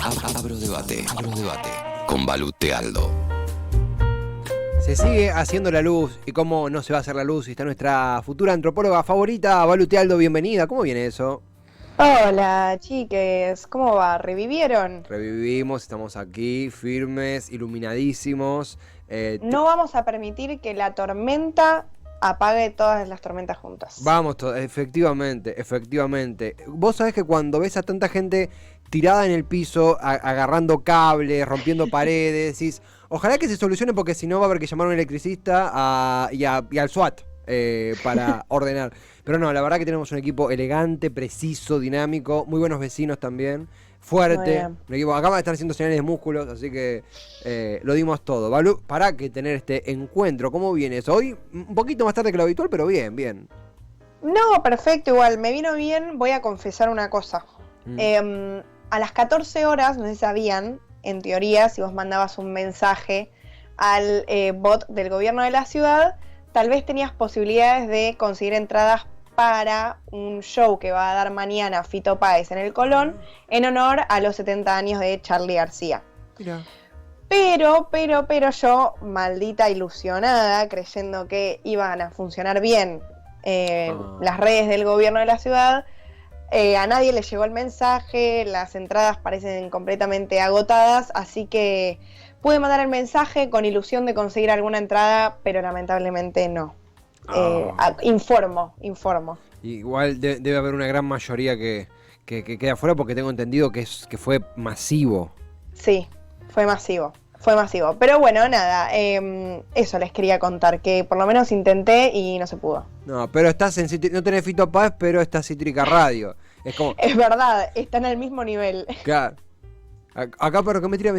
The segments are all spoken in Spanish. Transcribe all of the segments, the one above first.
Abro debate con Balute Aldo. Se sigue haciendo la luz, y cómo no se va a hacer la luz, y está nuestra futura antropóloga favorita, Balute Aldo, bienvenida. ¿Cómo viene eso? Hola, chiques, ¿cómo va? ¿Revivieron? Revivimos, estamos aquí, firmes, iluminadísimos. No vamos a permitir que la tormenta apague todas las tormentas juntas. Vamos, efectivamente. Vos sabés que cuando ves a tanta gente tirada en el piso, agarrando cables, rompiendo paredes, decís, ojalá que se solucione, porque si no va a haber que llamar a un electricista y al SWAT para ordenar. Pero no, la verdad que tenemos un equipo elegante, preciso, dinámico, muy buenos vecinos también, fuerte. Un equipo, acaba de estar haciendo señales de músculos, así que lo dimos todo. Balú, para que tener este encuentro, ¿cómo viene eso? Hoy un poquito más tarde que lo habitual, pero bien. No, perfecto, igual, me vino bien. Voy a confesar una cosa. A las 14 horas, no sé si sabían, en teoría, si vos mandabas un mensaje al bot del gobierno de la ciudad, tal vez tenías posibilidades de conseguir entradas para un show que va a dar mañana Fito Páez en el Colón, en honor a los 70 años de Charly García. Mira. Pero yo, maldita ilusionada, creyendo que iban a funcionar bien las redes del gobierno de la ciudad, a nadie le llegó el mensaje, las entradas parecen completamente agotadas, así que pude mandar el mensaje con ilusión de conseguir alguna entrada, pero lamentablemente no. Informo. Igual debe haber una gran mayoría que queda afuera, porque tengo entendido que fue masivo. Sí, fue masivo. Pero bueno, nada, eso les quería contar, que por lo menos intenté y no se pudo. No, pero estás no tenés Fito Páez, pero estás Cítrica Radio. Es verdad, están al mismo nivel. Claro. Acá, pero que me tira.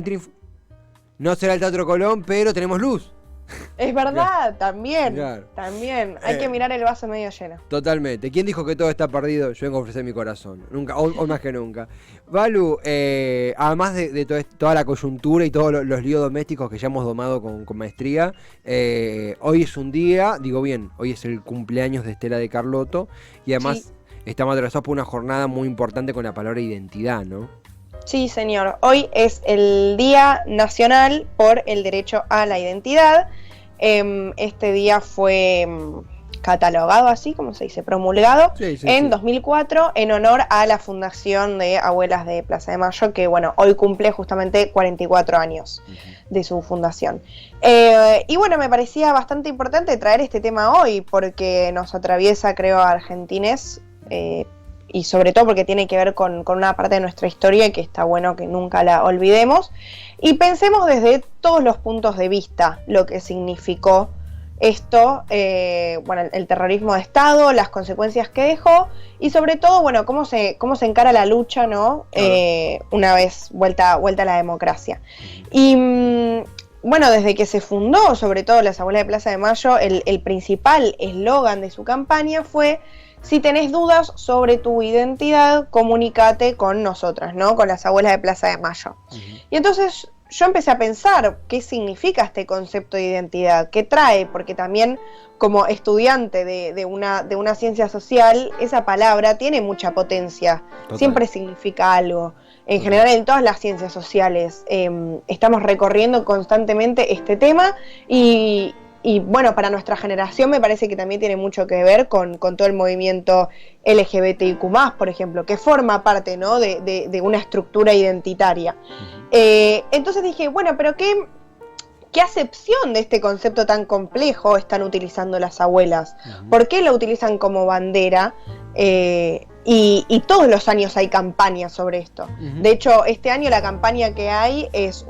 No será el Teatro Colón, pero tenemos luz. Es verdad, también. Claro. También. Hay que mirar el vaso medio lleno. Totalmente. ¿Quién dijo que todo está perdido? Yo vengo a ofrecer mi corazón. Nunca, hoy más que nunca. Balu, además de toda la coyuntura y todos los líos domésticos que ya hemos domado con maestría, hoy es un día, digo bien, hoy es el cumpleaños de Estela de Carlotto, y además estamos atravesados por una jornada muy importante con la palabra identidad, ¿no? Sí, señor. Hoy es el Día Nacional por el Derecho a la Identidad. Este día fue catalogado así, como se dice, promulgado en 2004 en honor a la fundación de Abuelas de Plaza de Mayo, que bueno, hoy cumple justamente 44 años de su fundación. Y bueno, me parecía bastante importante traer este tema hoy, porque nos atraviesa, creo, a argentines, y sobre todo porque tiene que ver con una parte de nuestra historia y que está bueno que nunca la olvidemos, y pensemos desde todos los puntos de vista lo que significó esto, bueno, el terrorismo de Estado, las consecuencias que dejó, y sobre todo, bueno, cómo se encara la lucha, ¿no? Una vez vuelta a la democracia. Y bueno, desde que se fundó, sobre todo las Abuelas de Plaza de Mayo, el principal eslogan de su campaña fue: si tenés dudas sobre tu identidad, comunícate con nosotras, ¿no? Con las Abuelas de Plaza de Mayo. Y entonces yo empecé a pensar qué significa este concepto de identidad, qué trae, porque también como estudiante de una ciencia social, esa palabra tiene mucha potencia. Total. Siempre significa algo. En general, en todas las ciencias sociales estamos recorriendo constantemente este tema, y bueno, para nuestra generación me parece que también tiene mucho que ver con todo el movimiento LGBTIQ+, por ejemplo, que forma parte, ¿no? de una estructura identitaria. Entonces dije, bueno, pero ¿qué acepción de este concepto tan complejo están utilizando las abuelas? ¿Por qué lo utilizan como bandera? Y todos los años hay campañas sobre esto. De hecho, este año la campaña que hay es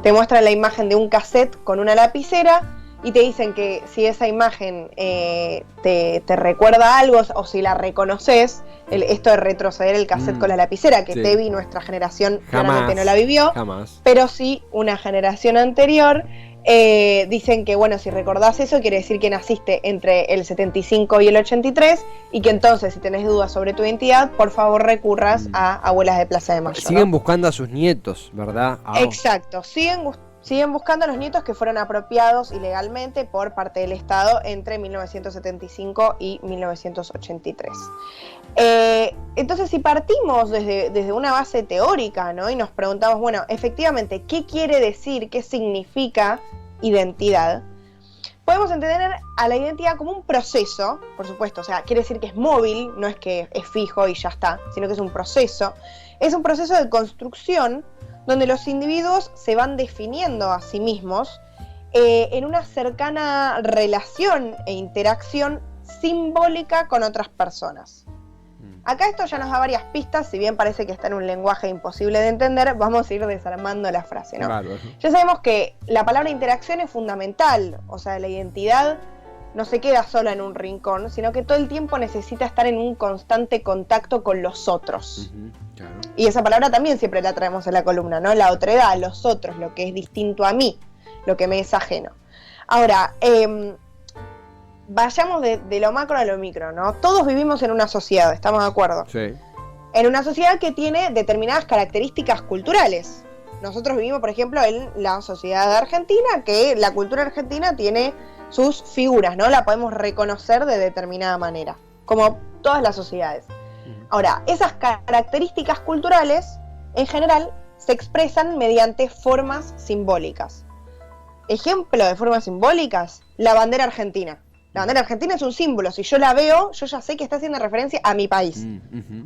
te muestra la imagen de un cassette con una lapicera, y te dicen que si esa imagen te recuerda algo, o si la reconoces, esto de retroceder el cassette con la lapicera, que Tevi, nuestra generación, claramente no la vivió, pero sí una generación anterior, dicen que bueno, si recordás eso, quiere decir que naciste entre el 75 y el 83, y que entonces, si tenés dudas sobre tu identidad, por favor recurras a Abuelas de Plaza de Mayo. Siguen buscando a sus nietos, ¿verdad? Exacto, siguen buscando a los nietos que fueron apropiados ilegalmente por parte del Estado entre 1975 y 1983. Entonces, si partimos desde una base teórica, ¿no? Y nos preguntamos, bueno, efectivamente, ¿qué quiere decir, qué significa identidad? Podemos entender a la identidad como un proceso, por supuesto, o sea, quiere decir que es móvil, no es que es fijo y ya está, sino que es un proceso. Es un proceso de construcción donde los individuos se van definiendo a sí mismos en una cercana relación e interacción simbólica con otras personas. Acá esto ya nos da varias pistas, si bien parece que está en un lenguaje imposible de entender, vamos a ir desarmando la frase, ¿no? Claro. Ya sabemos que la palabra interacción es fundamental, o sea, la identidad no se queda sola en un rincón, sino que todo el tiempo necesita estar en un constante contacto con los otros. Claro. Y esa palabra también siempre la traemos en la columna, ¿no? La otredad, los otros, lo que es distinto a mí, lo que me es ajeno. Ahora, vayamos de lo macro a lo micro, ¿no? Todos vivimos en una sociedad, ¿estamos de acuerdo? Sí. En una sociedad que tiene determinadas características culturales. Nosotros vivimos, por ejemplo, en la sociedad argentina, que la cultura argentina tiene sus figuras, ¿no? La podemos reconocer de determinada manera, como todas las sociedades. Ahora, esas características culturales, en general, se expresan mediante formas simbólicas. Ejemplo de formas simbólicas, la bandera argentina. La bandera argentina es un símbolo, si yo la veo, yo ya sé que está haciendo referencia a mi país.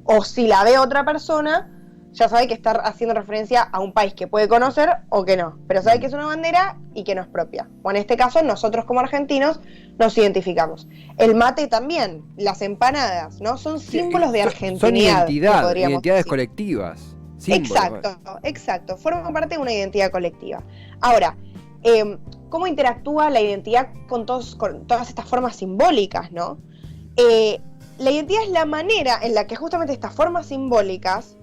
O si la ve otra persona, ya sabe que está haciendo referencia a un país que puede conocer o que no, pero sabe que es una bandera y que no es propia. O en este caso, nosotros como argentinos nos identificamos. El mate también, las empanadas, ¿no? Son símbolos de argentinidad. Son identidades colectivas. Símbolos. Exacto. Forman parte de una identidad colectiva. Ahora, ¿cómo interactúa la identidad con todas estas formas simbólicas, ¿no? La identidad es la manera en la que justamente estas formas simbólicas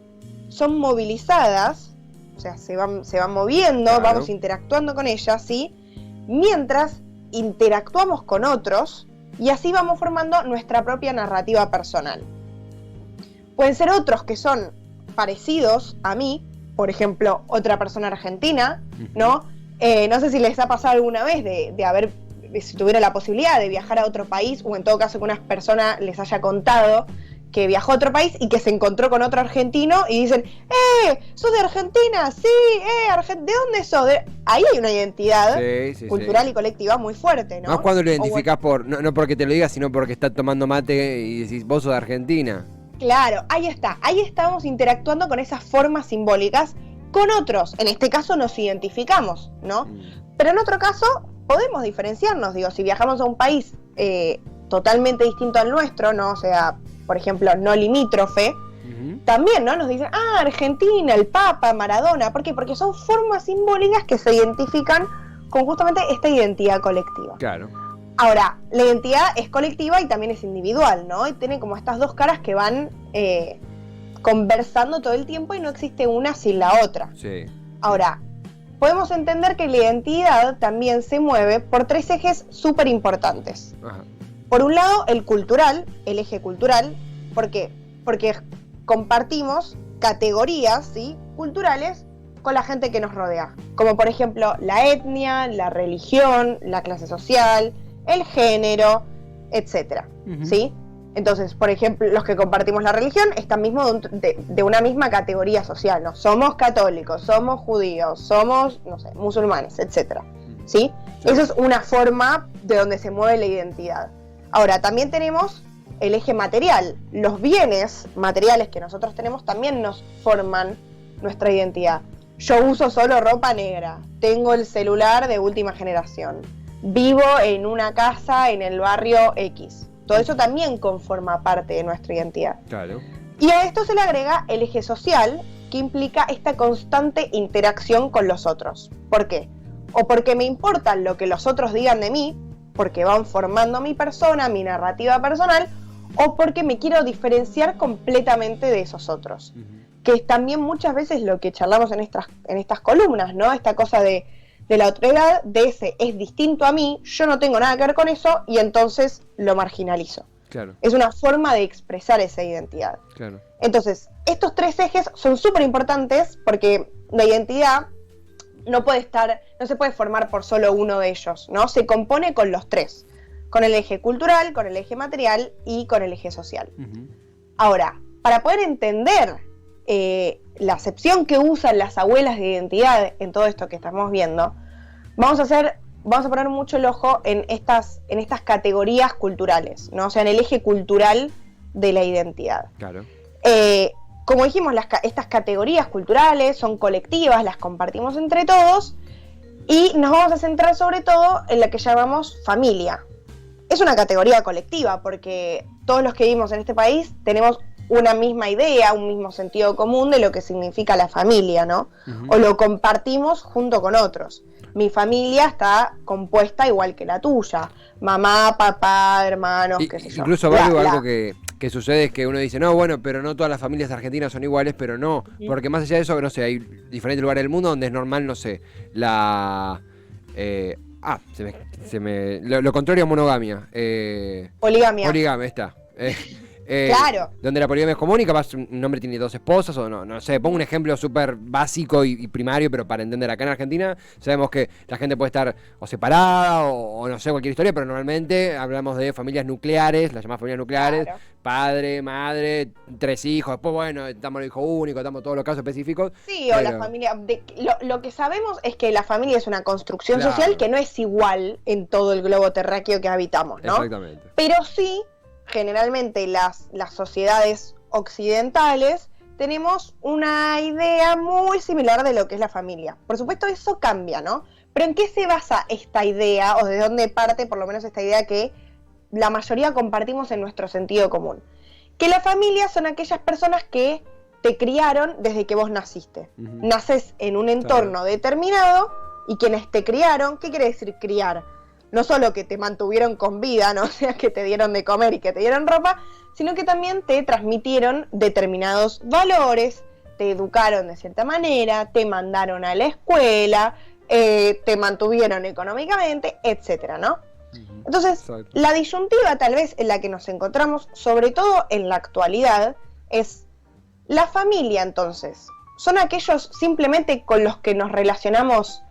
son movilizadas, o sea, se van moviendo, claro. Vamos interactuando con ellas, ¿sí? Mientras interactuamos con otros y así vamos formando nuestra propia narrativa personal. Pueden ser otros que son parecidos a mí, por ejemplo, otra persona argentina, ¿no? No sé si les ha pasado alguna vez si tuviera la posibilidad de viajar a otro país, o en todo caso que una persona les haya contado que viajó a otro país y que se encontró con otro argentino y dicen, ¿sos de Argentina? Sí, ¿de dónde sos? Ahí hay una identidad cultural y colectiva muy fuerte, ¿no? Más cuando lo identificás no porque te lo digas, sino porque estás tomando mate y decís, vos sos de Argentina. Claro, ahí estamos interactuando con esas formas simbólicas con otros, en este caso nos identificamos, ¿no? Pero en otro caso podemos diferenciarnos, digo, si viajamos a un país totalmente distinto al nuestro, ¿no? O sea, por ejemplo, no limítrofe, también, ¿no? Nos dicen, Argentina, el Papa, Maradona, ¿por qué? Porque son formas simbólicas que se identifican con justamente esta identidad colectiva. Claro. Ahora, la identidad es colectiva y también es individual, ¿no? Y tiene como estas dos caras que van conversando todo el tiempo y no existe una sin la otra. Sí. Ahora, podemos entender que la identidad también se mueve por tres ejes súper importantes. Por un lado, el eje cultural, ¿por qué? Porque compartimos categorías, ¿sí?, culturales con la gente que nos rodea, como por ejemplo la etnia, la religión, la clase social, el género, etcétera, ¿sí? Entonces, por ejemplo, los que compartimos la religión están mismo de una misma categoría social, ¿no? Somos católicos, somos judíos, somos, no sé, musulmanes, etcétera, ¿sí? Eso es una forma de donde se mueve la identidad. Ahora, también tenemos el eje material. Los bienes materiales que nosotros tenemos también nos forman nuestra identidad. Yo uso solo ropa negra, tengo el celular de última generación, vivo en una casa en el barrio X. Todo eso también conforma parte de nuestra identidad. Claro. Y a esto se le agrega el eje social, que implica esta constante interacción con los otros. ¿Por qué? O porque me importa lo que los otros digan de mí, porque van formando mi persona, mi narrativa personal, o porque me quiero diferenciar completamente de esos otros. Que es también muchas veces lo que charlamos en estas columnas, ¿no? Esta cosa de la otredad, de ese es distinto a mí, yo no tengo nada que ver con eso y entonces lo marginalizo. Claro. Es una forma de expresar esa identidad. Claro. Entonces, estos tres ejes son súper importantes porque la identidad, no se puede formar por solo uno de ellos, ¿no? Se compone con los tres, con el eje cultural, con el eje material y con el eje social. Ahora, para poder entender la acepción que usan las abuelas de identidad en todo esto que estamos viendo, vamos a poner mucho el ojo en estas categorías culturales, ¿no? O sea, en el eje cultural de la identidad. Claro. Como dijimos, estas categorías culturales son colectivas, las compartimos entre todos, y nos vamos a centrar sobre todo en la que llamamos familia. Es una categoría colectiva, porque todos los que vivimos en este país tenemos una misma idea, un mismo sentido común de lo que significa la familia, ¿no? O lo compartimos junto con otros. Mi familia está compuesta igual que la tuya. Mamá, papá, hermanos, qué sé yo. Incluso algo que sucede es que uno dice, no, bueno, pero no todas las familias argentinas son iguales, pero no. Porque más allá de eso, no sé, hay diferentes lugares del mundo donde es normal, no sé, lo contrario a monogamia. Poligamia. Poligamia, está. Claro. Donde la poligamia es común y capaz un hombre tiene 2 esposas o no sé, pongo un ejemplo súper básico y primario, pero para entender, acá en Argentina sabemos que la gente puede estar o separada o no sé, cualquier historia, pero normalmente hablamos de familias nucleares, las llamadas familias nucleares, claro. Padre, madre, 3 hijos, después bueno, estamos el hijo único, estamos todos los casos específicos. Sí, pero... o la familia, lo que sabemos es que la familia es una construcción social que no es igual en todo el globo terráqueo que habitamos, ¿no? Exactamente. Pero sí, generalmente las sociedades occidentales tenemos una idea muy similar de lo que es la familia. Por supuesto eso cambia, ¿no? Pero ¿en qué se basa esta idea, o de dónde parte por lo menos esta idea que la mayoría compartimos en nuestro sentido común? Que la familia son aquellas personas que te criaron desde que vos naciste. Naces en un entorno determinado y quienes te criaron, ¿qué quiere decir criar? No solo que te mantuvieron con vida, ¿no? O sea, que te dieron de comer y que te dieron ropa, sino que también te transmitieron determinados valores, te educaron de cierta manera, te mandaron a la escuela, te mantuvieron económicamente, etcétera, ¿no? Entonces, la disyuntiva tal vez en la que nos encontramos, sobre todo en la actualidad, es la familia, entonces. ¿Son aquellos simplemente con los que nos relacionamos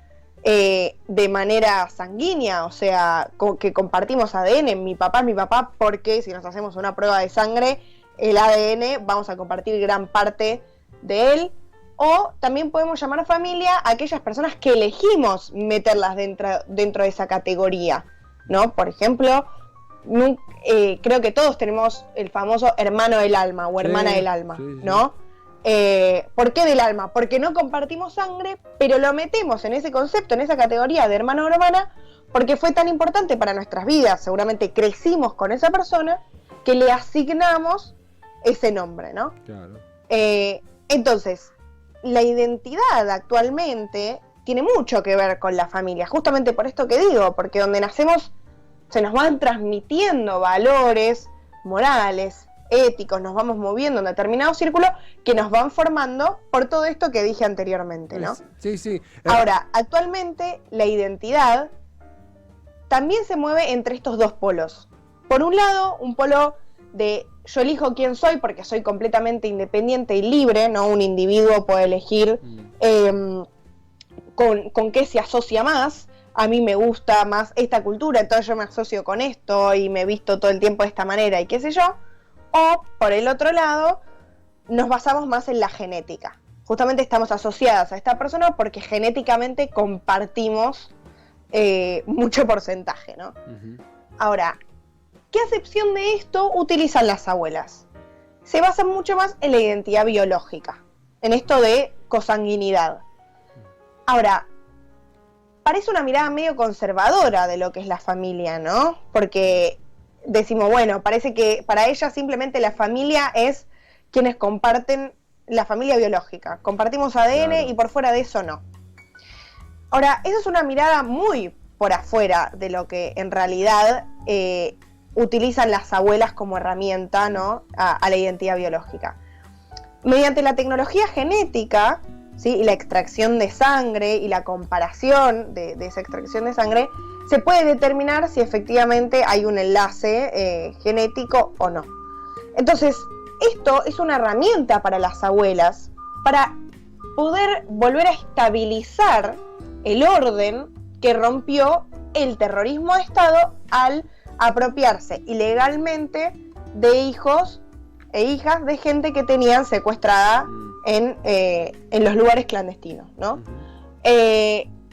de manera sanguínea? O sea, que compartimos ADN. Mi papá es mi papá porque si nos hacemos una prueba de sangre, el ADN vamos a compartir gran parte de él. O también podemos llamar familia a aquellas personas que elegimos meterlas dentro de esa categoría, ¿no? Por ejemplo, creo que todos tenemos el famoso hermano del alma o hermana del alma, ¿no? ¿Por qué del alma? Porque no compartimos sangre, pero lo metemos en ese concepto, en esa categoría de hermano o hermana, porque fue tan importante para nuestras vidas, seguramente crecimos con esa persona, que le asignamos ese nombre, ¿no? Claro. Entonces, la identidad actualmente tiene mucho que ver con la familia, justamente por esto que digo, porque donde nacemos se nos van transmitiendo valores morales, éticos, nos vamos moviendo en determinado círculo que nos van formando por todo esto que dije anteriormente, ¿no? Sí. Ahora, actualmente la identidad también se mueve entre estos dos polos. Por un lado, un polo de yo elijo quién soy porque soy completamente independiente y libre, ¿no? Un individuo puede elegir con qué se asocia más. A mí me gusta más esta cultura, entonces yo me asocio con esto y me visto todo el tiempo de esta manera y qué sé yo. O, por el otro lado, nos basamos más en la genética. Justamente estamos asociadas a esta persona porque genéticamente compartimos mucho porcentaje, ¿no? Ahora, ¿qué acepción de esto utilizan las abuelas? Se basan mucho más en la identidad biológica, en esto de consanguinidad. Ahora, parece una mirada medio conservadora de lo que es la familia, ¿no? Porque decimos, bueno, parece que para ellas simplemente la familia es quienes comparten la familia biológica. Compartimos ADN, claro, y por fuera de eso no. Ahora, esa es una mirada muy por afuera de lo que en realidad utilizan las abuelas como herramienta, ¿no? a la identidad biológica. Mediante la tecnología genética, ¿sí? Y la extracción de sangre y la comparación de esa extracción de sangre, se puede determinar si efectivamente hay un enlace genético o no. Entonces, esto es una herramienta para las abuelas para poder volver a estabilizar el orden que rompió el terrorismo de Estado al apropiarse ilegalmente de hijos e hijas de gente que tenían secuestrada en los lugares clandestinos, ¿no?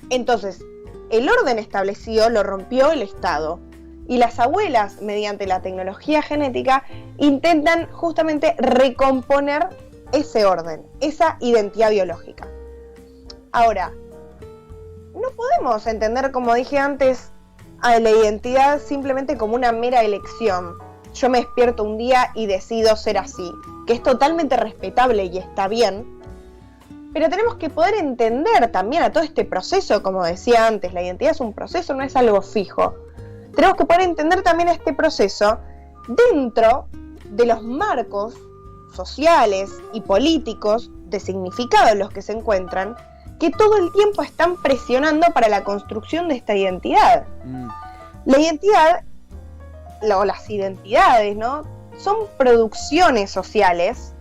Entonces, el orden establecido lo rompió el Estado. Y las abuelas, mediante la tecnología genética, intentan justamente recomponer ese orden, esa identidad biológica. Ahora, no podemos entender, como dije antes, a la identidad simplemente como una mera elección. Yo me despierto un día y decido ser así, que es totalmente respetable y está bien, pero tenemos que poder entender también a todo este proceso, como decía antes, la identidad es un proceso, no es algo fijo. Tenemos que poder entender también este proceso dentro de los marcos sociales y políticos de significado en los que se encuentran, que todo el tiempo están presionando para la construcción de esta identidad. La identidad, o las identidades, ¿no? Son producciones sociales,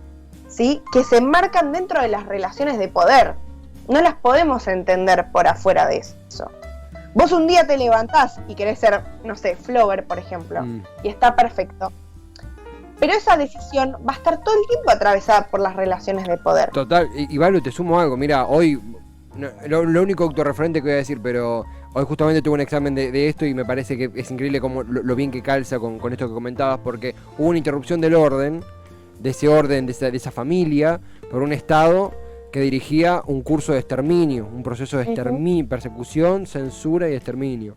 ¿sí? Que se enmarcan dentro de las relaciones de poder. No las podemos entender por afuera de eso. Vos un día te levantás y querés ser, no sé, Flower, por ejemplo, y está perfecto. Pero esa decisión va a estar todo el tiempo atravesada por las relaciones de poder. Total, y Balu, te sumo algo, mira, hoy, lo único autorreferente que voy a decir, pero hoy justamente tuve un examen de esto y me parece que es increíble como lo bien que calza con esto que comentabas, porque hubo una interrupción del orden, de esa familia, por un Estado que dirigía un curso de exterminio, un proceso de exterminio, persecución, censura y exterminio.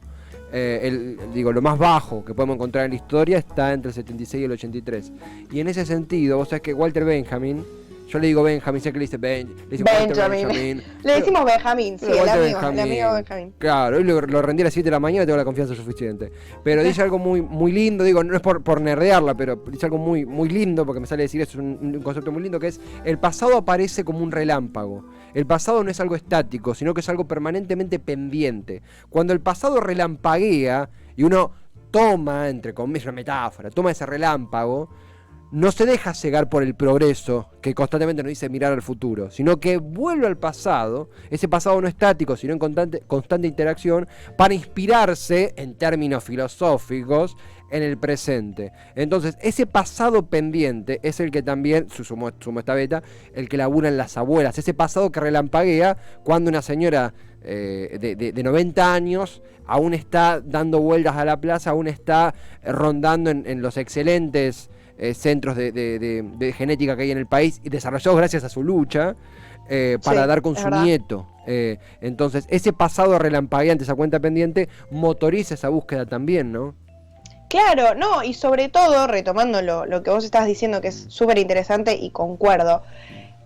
Lo más bajo que podemos encontrar en la historia está entre el 76 y el 83. Y en ese sentido, vos sabés que Walter Benjamin, yo le digo Benjamin, sé que le dice Benjamin. Le decimos Benjamin, sí, el amigo Benjamin. Claro, hoy lo rendí a las 7 de la mañana, tengo la confianza suficiente. Pero dice algo muy, muy lindo, digo, no es por nerdearla, pero dice algo muy, muy lindo, porque me sale decir eso, es un concepto muy lindo, que es: el pasado aparece como un relámpago. El pasado no es algo estático, sino que es algo permanentemente pendiente. Cuando el pasado relampaguea y uno toma, entre comillas, una metáfora, toma ese relámpago, no se deja cegar por el progreso que constantemente nos dice mirar al futuro, sino que vuelve al pasado, ese pasado no estático, sino en constante interacción, para inspirarse, en términos filosóficos, en el presente. Entonces, ese pasado pendiente es el que también, sumo esta beta, el que laburan las abuelas, ese pasado que relampaguea cuando una señora de 90 años aún está dando vueltas a la plaza, aún está rondando en los excelentes centros de genética que hay en el país, y desarrollados gracias a su lucha para dar con su nieto. Entonces, ese pasado relampagueante, esa cuenta pendiente, motoriza esa búsqueda también, ¿no? Claro, no, y sobre todo, retomando lo que vos estás diciendo, que es súper interesante y concuerdo,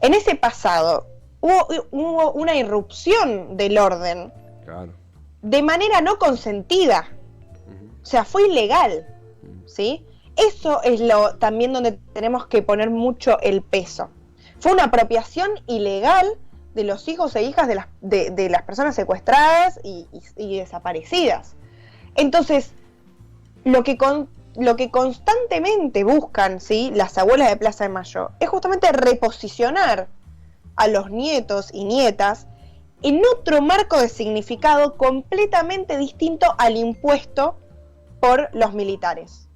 en ese pasado hubo una irrupción del orden, claro, de manera no consentida, o sea, fue ilegal, ¿sí? Eso es también donde tenemos que poner mucho el peso. Fue una apropiación ilegal de los hijos e hijas de las personas secuestradas y desaparecidas. Entonces, lo que constantemente buscan, ¿sí?, las abuelas de Plaza de Mayo es justamente reposicionar a los nietos y nietas en otro marco de significado completamente distinto al impuesto por los militares.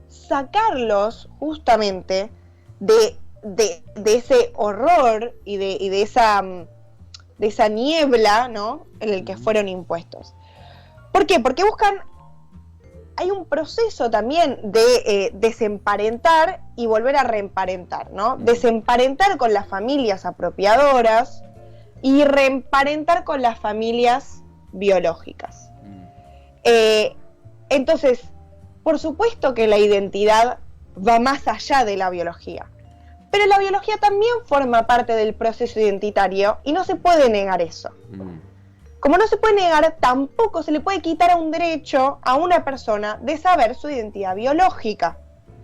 Sacarlos justamente de ese horror y de esa niebla, ¿no?, en el que fueron impuestos. ¿Por qué? Porque hay un proceso también de desemparentar y volver a reemparentar, ¿no? Desemparentar con las familias apropiadoras y reemparentar con las familias biológicas. Entonces, por supuesto que la identidad va más allá de la biología, pero la biología también forma parte del proceso identitario y no se puede negar eso. Como no se puede negar, tampoco se le puede quitar un derecho a una persona de saber su identidad biológica.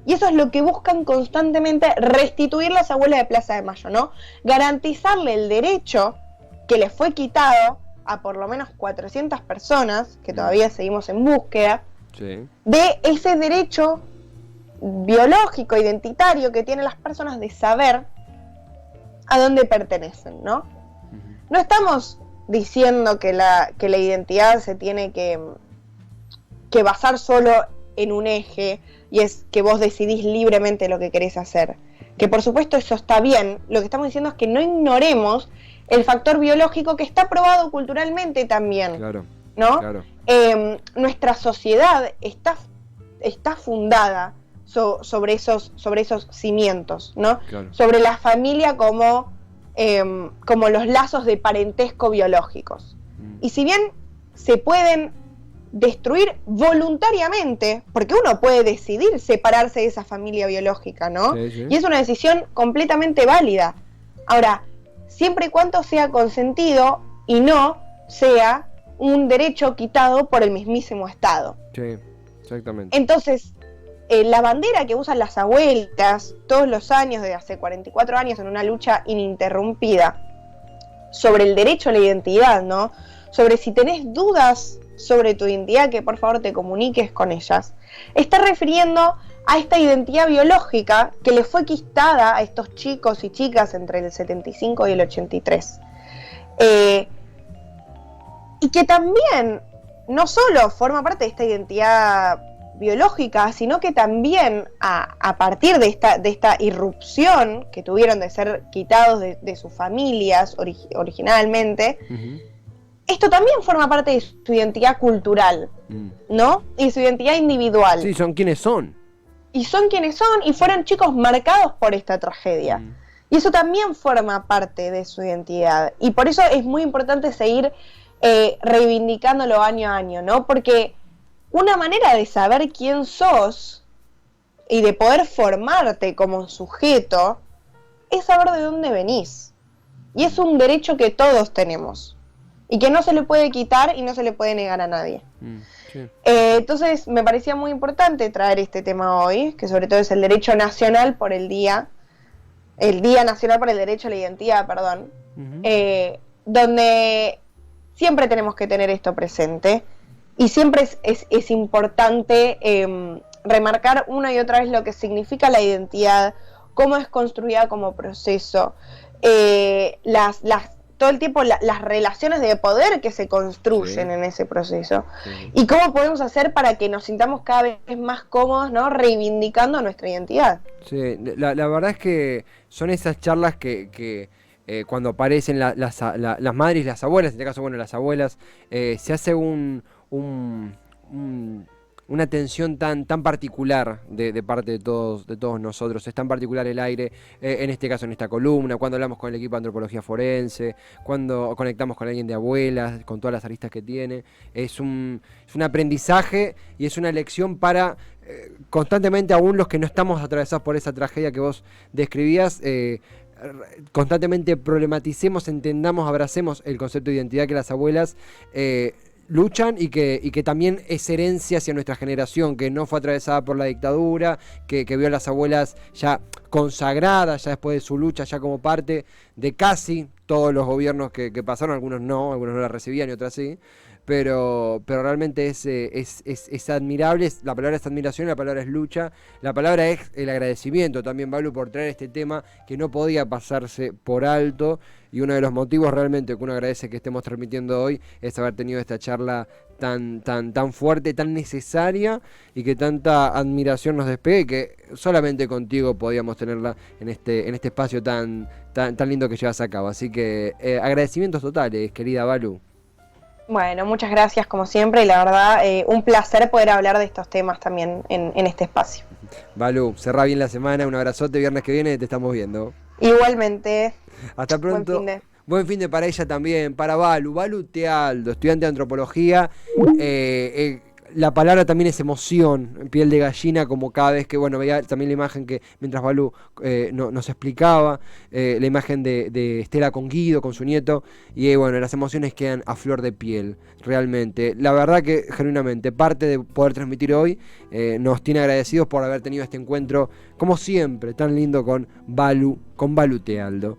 Y eso es lo que buscan constantemente restituir las abuelas de Plaza de Mayo, ¿no? Garantizarle el derecho que le fue quitado a por lo menos 400 personas, que todavía seguimos en búsqueda, sí, de ese derecho biológico, identitario que tienen las personas de saber a dónde pertenecen, ¿no? no estamos diciendo que la identidad se tiene que basar solo en un eje, y es que vos decidís libremente lo que querés hacer. Que por supuesto eso está bien, lo que estamos diciendo es que no ignoremos el factor biológico que está probado culturalmente también, Claro, ¿no? claro. Nuestra sociedad está fundada sobre esos cimientos, ¿no? Claro. Sobre la familia como los lazos de parentesco biológicos. Y si bien se pueden destruir voluntariamente, porque uno puede decidir separarse de esa familia biológica, ¿no? Sí, sí. Y es una decisión completamente válida. Ahora, siempre y cuando sea consentido y no sea un derecho quitado por el mismísimo Estado. Sí, exactamente. Entonces, la bandera que usan las abuelas todos los años, desde hace 44 años, en una lucha ininterrumpida sobre el derecho a la identidad, ¿no? Sobre si tenés dudas sobre tu identidad, que por favor te comuniques con ellas, está refiriendo a esta identidad biológica que le fue quitada a estos chicos y chicas entre el 75 y el 83. Y que también no solo forma parte de esta identidad biológica, sino que también a partir de esta irrupción que tuvieron de ser quitados de sus familias originalmente, esto también forma parte de su identidad cultural, ¿no? Y su identidad individual. Sí, son quienes son. Y son quienes son, y fueron chicos marcados por esta tragedia. Y eso también forma parte de su identidad. Y por eso es muy importante seguir reivindicándolo año a año, ¿no? Porque una manera de saber quién sos y de poder formarte como sujeto es saber de dónde venís. Y es un derecho que todos tenemos y que no se le puede quitar y no se le puede negar a nadie. Sí. Entonces me parecía muy importante traer este tema hoy, que sobre todo es el derecho nacional por el Día Nacional por el Derecho a la Identidad, perdón, donde siempre tenemos que tener esto presente. Y siempre es importante remarcar una y otra vez lo que significa la identidad, cómo es construida como proceso, todo el tiempo las relaciones de poder que se construyen en ese proceso, y cómo podemos hacer para que nos sintamos cada vez más cómodos, ¿no? Reivindicando nuestra identidad. Sí, la verdad es que son esas charlas que cuando aparecen las madres y las abuelas, en este caso, bueno, las abuelas, se hace una atención tan particular de parte de todos nosotros. Es tan particular el aire, en este caso en esta columna, cuando hablamos con el equipo de antropología forense, cuando conectamos con alguien de abuelas, con todas las aristas que tiene. Es un aprendizaje y es una lección para constantemente, aún los que no estamos atravesados por esa tragedia que vos describías, constantemente problematicemos, entendamos, abracemos el concepto de identidad que las abuelas luchan y que también es herencia hacia nuestra generación, que no fue atravesada por la dictadura, que vio a las abuelas ya consagradas, ya después de su lucha, ya como parte de casi todos los gobiernos que pasaron. Algunos no la recibían y otras sí, pero realmente es admirable. La palabra es admiración, la palabra es lucha, la palabra es el agradecimiento también, Balu, por traer este tema que no podía pasarse por alto. Y uno de los motivos realmente que uno agradece que estemos transmitiendo hoy es haber tenido esta charla tan fuerte, tan necesaria, y que tanta admiración nos despegue, que solamente contigo podíamos tenerla en este espacio tan lindo que llevas a cabo. Así que agradecimientos totales, querida Balu. Bueno, muchas gracias como siempre, y la verdad un placer poder hablar de estos temas también en este espacio. Balu, cerrá bien la semana, un abrazote, viernes que viene te estamos viendo. Igualmente. Hasta pronto. Buen fin de para ella también, para Balu Tealdo, estudiante de antropología. La palabra también es emoción, piel de gallina, como cada vez que, bueno, veía también la imagen que mientras Balu nos explicaba, la imagen de Estela con Guido, con su nieto, y bueno, las emociones quedan a flor de piel, realmente. La verdad que, genuinamente, parte de poder transmitir hoy, nos tiene agradecidos por haber tenido este encuentro, como siempre, tan lindo con Balu Tealdo.